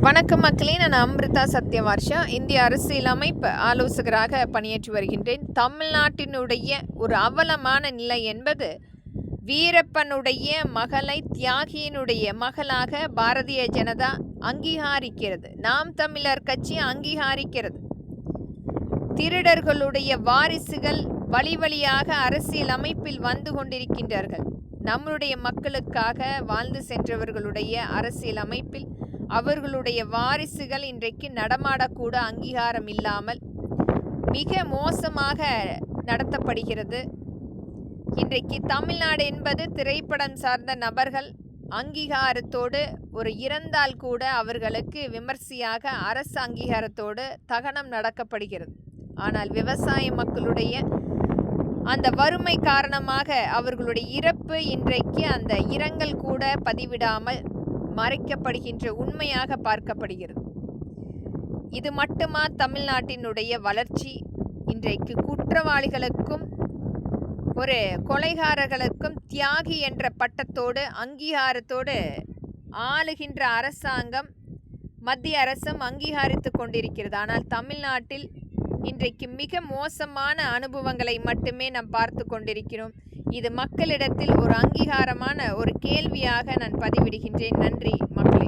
வணக்கம் மக்களே, நான் அம்ரிதா சத்யவர்ஷா இந்திய அரசியலமைப்பு ஆலோசகராக பணியாற்றி வருகின்றேன். தமிழ்நாட்டினுடைய ஒரு அவலமான நிலை என்பது வீரப்பனுடைய மகளை தியாகியினுடைய மகளாக பாரதிய ஜனதா அங்கீகரிக்கிறது. நாம் தமிழர் கட்சி அங்கீகரிக்கிறது. திருடர்களுடைய வாரிசுகள் வழி வழியாக அரசியல் அமைப்பில் வந்து கொண்டிருக்கின்றார்கள். நம்முடைய மக்களுக்காக வாழ்ந்து சென்றவர்களுடைய அரசியல் அமைப்பில் அவர்களுடைய வாரிசுகள் இன்றைக்கு நடமாடக்கூட அங்கீகாரம் இல்லாமல் மிக மோசமாக நடத்தப்படுகிறது. இன்றைக்கு தமிழ்நாடு என்பது திரைப்படம் சார்ந்த நபர்கள் அங்கீகாரத்தோடு ஒரு இறந்தால் கூட அவர்களுக்கு விமர்சையாக அரசு அங்கீகாரத்தோடு தகனம் நடக்கப்படுகிறது. ஆனால் விவசாய மக்களுடைய அந்த வறுமை காரணமாக அவர்களுடைய இறப்பு இன்றைக்கு அந்த இரங்கல் கூட பதிவிடாமல் மறைக்கப்படுகின்ற உண்மையாக பார்க்கப்படுகிறது. இது மட்டுமா தமிழ்நாட்டினுடைய வளர்ச்சி? இன்றைக்கு குற்றவாளிகளுக்கும் ஒரு கொலைகாரர்களுக்கும் தியாகி என்ற பட்டத்தோடு அங்கீகாரத்தோடு ஆளுகின்ற அரசாங்கம் மத்திய அரசும் அங்கீகரித்து கொண்டிருக்கிறது. ஆனால் தமிழ்நாட்டில் இன்றைக்கு மிக மோசமான அனுபவங்களை மட்டுமே நாம் பார்த்து கொண்டிருக்கிறோம். இது மக்களிடத்தில் ஒரு அங்கீகாரமான ஒரு கேள்வியாக நான் பதிவிடுகின்றேன். நன்றி மக்களே.